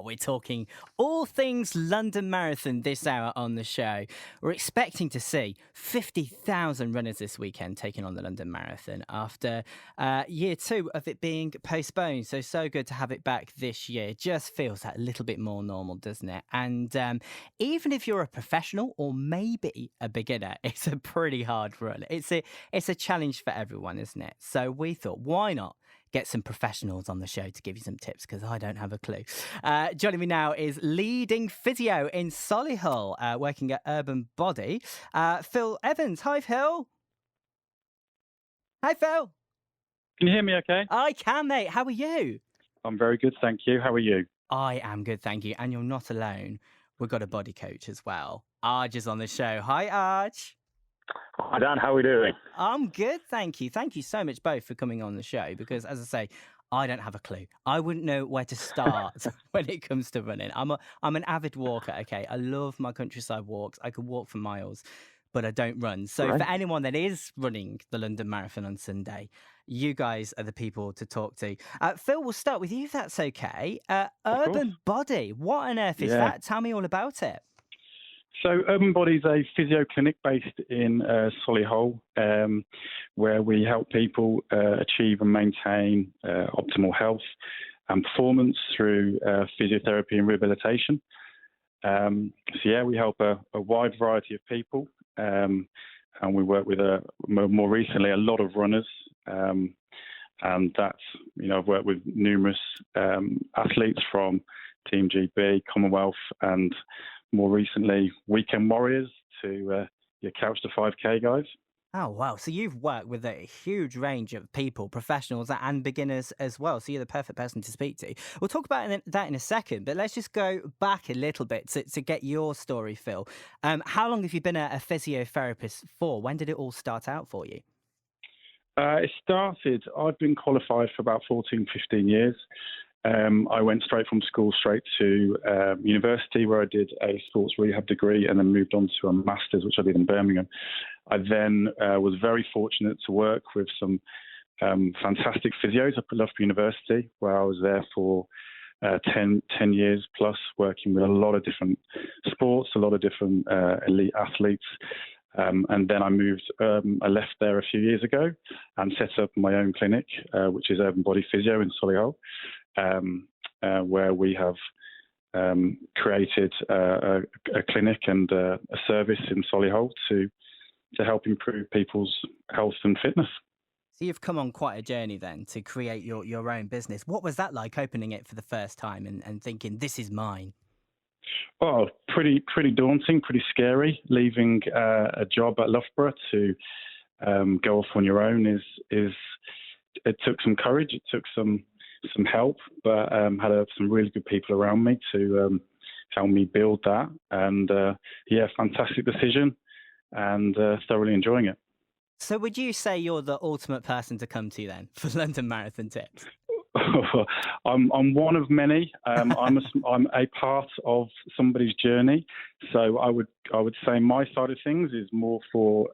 We're talking all things London Marathon this hour on the show. We're expecting to see 50,000 runners this weekend taking on the London Marathon after year two of it being postponed. So good to have it back this year. Just feels a little bit more normal, doesn't it? And even if you're a professional or maybe a beginner, it's a pretty hard run. It's a challenge for everyone, isn't it? So we thought, why not get some professionals on the show to give you some tips, because I don't have a clue. Joining me now is leading physio in Solihull, working at Urban Body, Phil Evans. Hi, Phil. Hi, Phil. Can you hear me okay? I can, mate. How are you? I'm very good, thank you. How are you? I am good, thank you. And you're not alone. We've got a body coach as well. Arj is on the show. Hi, Arj. Hi, Dan. How are we doing? I'm good, thank you. Thank you so much both for coming on the show because, as I say, I don't have a clue. I wouldn't know where to start when it comes to running. I'm an avid walker, okay? I love my countryside walks. I can walk for miles, but I don't run. So Right. for anyone that is running the London Marathon on Sunday, you guys are the people to talk to. Phil, we'll start with you if that's okay. Urban Body, what on earth is that? Tell me all about it. So Urban Body is a physio clinic based in Solihull, where we help people achieve and maintain optimal health and performance through physiotherapy and rehabilitation. We help a wide variety of people, and we work with more recently a lot of runners, and that's I've worked with numerous athletes from Team GB, Commonwealth, and more recently Weekend Warriors to your Couch to 5K guys. Oh, wow. So you've worked with a huge range of people, professionals and beginners as well. So you're the perfect person to speak to. We'll talk about that in a second, but let's just go back a little bit to get your story, Phil. How long have you been a physiotherapist for? When did it all start out for you? I've been qualified for about 14, 15 years. I went straight from school straight to university, where I did a sports rehab degree and then moved on to a master's, which I did in Birmingham. I then was very fortunate to work with some fantastic physios up at Loughborough University, where I was there for 10 years plus, working with a lot of different sports, a lot of different elite athletes. And then I left there a few years ago and set up my own clinic, which is Urban Body Physio in Solihull, where we have created a clinic and a service in Solihull to help improve people's health and fitness. So you've come on quite a journey then to create your own business. What was that like, opening it for the first time and thinking, this is mine? Oh, pretty daunting, pretty scary. Leaving a job at Loughborough to go off on your own is it took some courage. It took some help, but had some really good people around me to help me build that. And fantastic decision, and thoroughly enjoying it. So would you say you're the ultimate person to come to then for London Marathon tips? I'm one of many. I'm a part of somebody's journey. So I would say my side of things is more for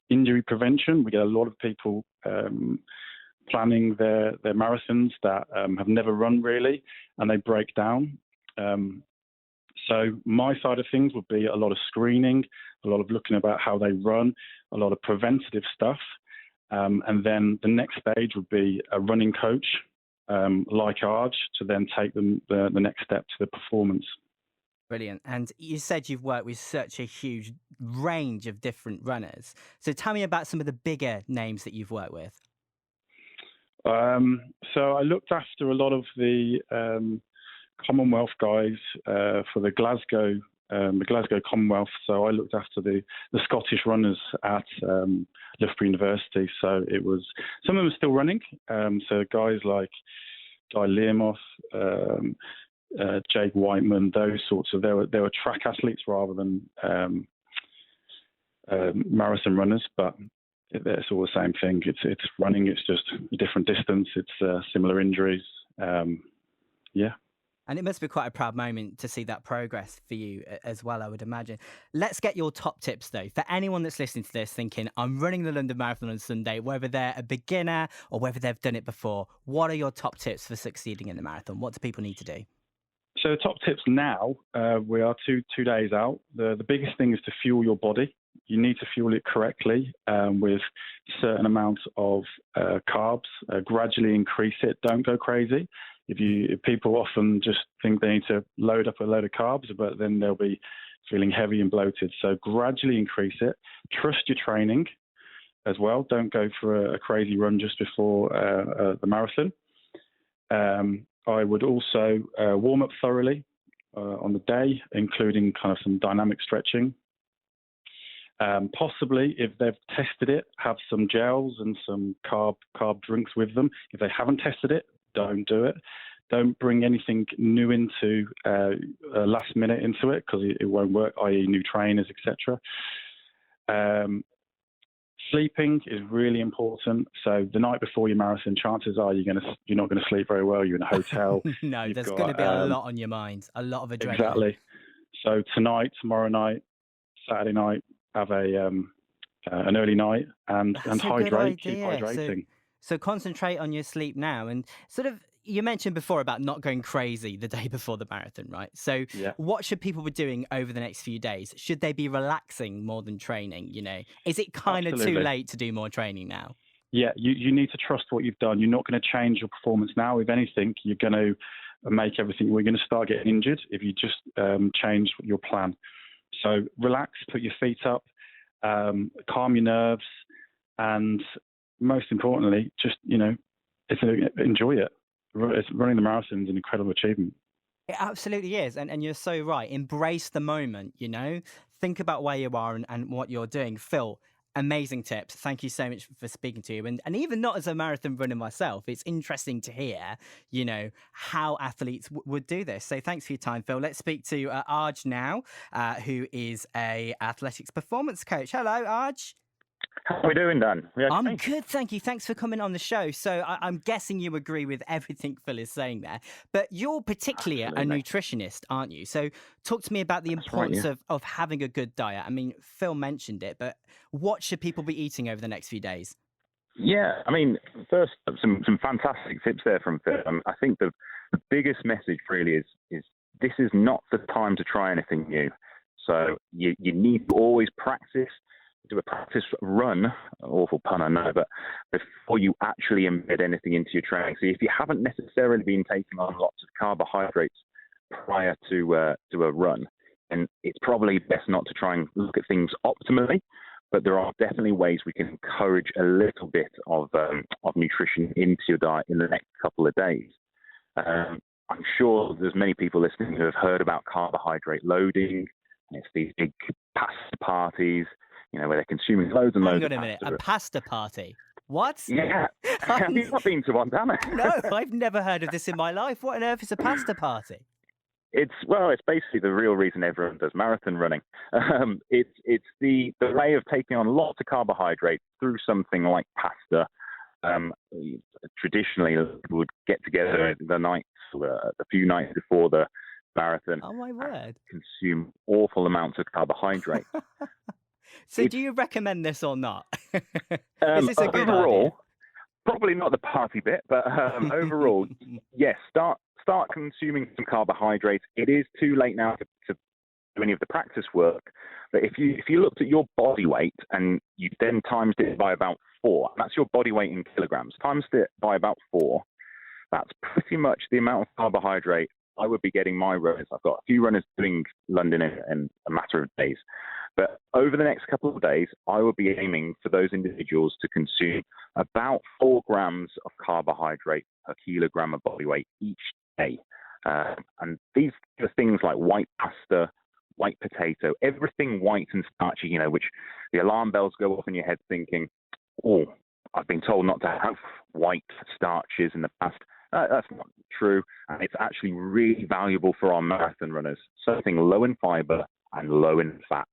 injury prevention. We get a lot of people planning their marathons that have never run really, and they break down. So my side of things would be a lot of screening, a lot of looking about how they run, a lot of preventative stuff. And then the next stage would be a running coach, like Arj, to then take them the next step to the performance. Brilliant. And you said you've worked with such a huge range of different runners. So tell me about some of the bigger names that you've worked with. So I looked after a lot of the Commonwealth guys for the Glasgow Commonwealth. So I looked after the Scottish runners at Loughborough University. So it was, some of them are still running. So guys like Guy Learmoth, Jake Whiteman, those sorts of, they were track athletes rather than marathon runners, but it's all the same thing. It's running. It's just a different distance. It's similar injuries. And it must be quite a proud moment to see that progress for you as well, I would imagine. Let's get your top tips, though, for anyone that's listening to this thinking, I'm running the London Marathon on Sunday, whether they're a beginner or whether they've done it before. What are your top tips for succeeding in the marathon? What do people need to do? So the top tips now, we are two days out. The biggest thing is to fuel your body. You need to fuel it correctly with certain amounts of carbs. Gradually increase it. Don't go crazy. If people often just think they need to load up a load of carbs, but then they'll be feeling heavy and bloated. So gradually increase it. Trust your training as well. Don't go for a crazy run just before the marathon. I would also warm up thoroughly on the day, including kind of some dynamic stretching. Possibly, if they've tested it, have some gels and some carb drinks with them. If they haven't tested it, don't do it. Don't bring anything new into last minute into it, because it won't work, i.e. new trainers, etc. Sleeping is really important. So the night before your marathon, chances are you're not going to sleep very well. You're in a hotel. No, there's going to be a lot on your mind, a lot of adrenaline. Exactly. So tonight, tomorrow night, Saturday night, have an early night and hydrate. Keep hydrating. So concentrate on your sleep now, and sort of, you mentioned before about not going crazy the day before the marathon, right? So what should people be doing over the next few days? Should they be relaxing more than training? Is it kind of too late to do more training now? Yeah, you need to trust what you've done. You're not going to change your performance now. If anything, you're going to make everything. We're going to start getting injured if you just change your plan. So relax, put your feet up, calm your nerves, and most importantly, just enjoy it. Running the marathon is an incredible achievement. It absolutely is. And you're so right. Embrace the moment, Think about where you are and what you're doing. Phil, amazing tips. Thank you so much for speaking to you. And even not as a marathon runner myself, it's interesting to hear, how athletes would do this. So thanks for your time, Phil. Let's speak to Arj now, who is a athletics performance coach. Hello, Arj. How are we doing, Dan? I'm good, thank you. Thanks for coming on the show. So I'm guessing you agree with everything Phil is saying there, but you're particularly a nutritionist, aren't you? So talk to me about the importance of having a good diet. I mean, Phil mentioned it, but what should people be eating over the next few days? Yeah, I mean, first, some fantastic tips there from Phil. I think the biggest message really is this is not the time to try anything new. So you need to always practice. Do a practice run, awful pun I know, but before you actually embed anything into your training. So if you haven't necessarily been taking on lots of carbohydrates prior to a run, then it's probably best not to try and look at things optimally. But there are definitely ways we can encourage a little bit of nutrition into your diet in the next couple of days. I'm sure there's many people listening who have heard about carbohydrate loading. And it's these big pasta parties, where they're consuming loads and loads of pasta. Hang on a minute, a pasta party? What? Yeah. Have you not been to one, Dan? No, I've never heard of this in my life. What on earth is a pasta party? It's basically the real reason everyone does marathon running. It's the way of taking on lots of carbohydrates through something like pasta. Traditionally, we would get together a few nights before the marathon. Oh my word! Consume awful amounts of carbohydrate. So do you recommend this or not? Is this a good overall, idea? Probably not the party bit, but overall, yes, start consuming some carbohydrates. It is too late now to do any of the practice work. But if you looked at your body weight and you then times it by about 4, that's your body weight in kilograms, times it by about 4, that's pretty much the amount of carbohydrate I would be getting my runners. I've got a few runners doing London in a matter of days. But over the next couple of days, I will be aiming for those individuals to consume about 4 grams of carbohydrate per kilogram of body weight each day. And these are things like white pasta, white potato, everything white and starchy, which the alarm bells go off in your head thinking, oh, I've been told not to have white starches in the past. That's not true. And it's actually really valuable for our marathon runners. Something low in fiber and low in fat.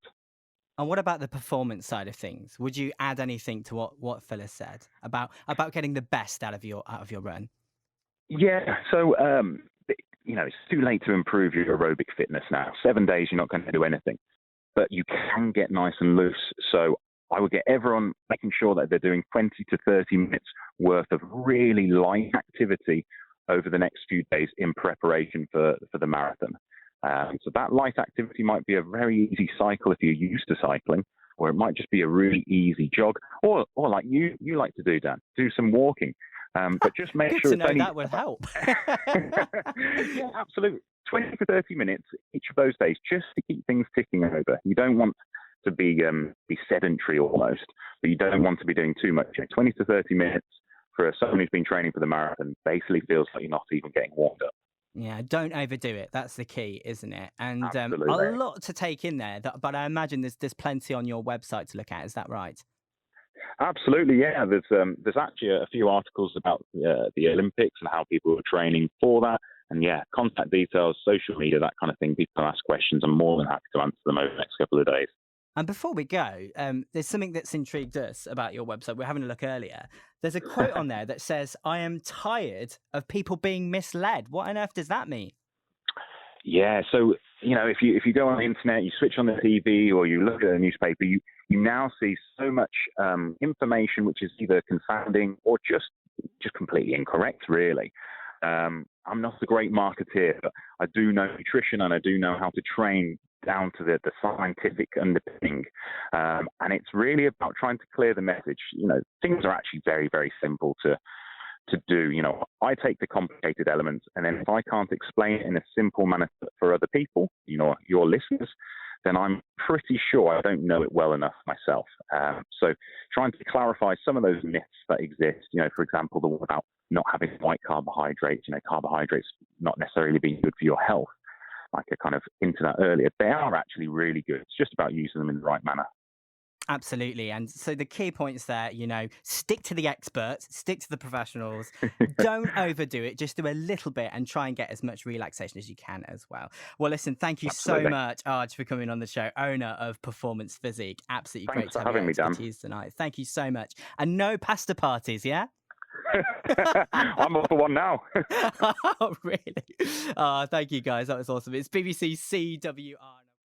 And what about the performance side of things? Would you add anything to what Phil has said about getting the best out of your run? Yeah. So it's too late to improve your aerobic fitness now. 7 days, you're not going to do anything, but you can get nice and loose. So I would get everyone making sure that they're doing 20 to 30 minutes worth of really light activity over the next few days in preparation for the marathon. So that light activity might be a very easy cycle if you're used to cycling, or it might just be a really easy jog, or like you like to do, Dan, do some walking. But just make Good sure to it's know only that would help. Yeah, absolutely. 20 to 30 minutes each of those days, just to keep things ticking over. You don't want to be sedentary almost, but you don't want to be doing too much. 20 to 30 minutes for someone who's been training for the marathon basically feels like you're not even getting warmed up. Yeah, don't overdo it. That's the key, isn't it? And a Absolutely. lot to take in there. But I imagine there's plenty on your website to look at. Is that right? Absolutely, yeah. There's actually a few articles about the Olympics and how people are training for that. And yeah, contact details, social media, that kind of thing. People ask questions. I'm more than happy to answer them over the next couple of days. And before we go, there's something that's intrigued us about your website. We're having a look earlier. There's a quote on there that says, "I am tired of people being misled." What on earth does that mean? Yeah, so if you go on the internet, you switch on the TV, or you look at a newspaper, you now see so much information which is either confounding or just completely incorrect, really. I'm not a great marketeer, but I do know nutrition and I do know how to train down to the scientific underpinning. And it's really about trying to clear the message. Things are actually very, very simple to do. I take the complicated elements, and then if I can't explain it in a simple manner for other people, your listeners, then I'm pretty sure I don't know it well enough myself. So trying to clarify some of those myths that exist, for example, the one about not having white carbohydrates, carbohydrates not necessarily being good for your health, like I kind of hinted at earlier, they are actually really good. It's just about using them in the right manner. Absolutely. And so the key points there, stick to the experts, stick to the professionals, don't overdo it, just do a little bit and try and get as much relaxation as you can as well. Well, listen, thank you so much, Arj, for coming on the show, owner of Performance Physique. Absolutely Thanks great to for have your having me, Dan. expertise tonight. Thank you so much. And no pasta parties, yeah? I'm off for one now. Oh, really? Thank you, guys. That was awesome. It's BBC CWR.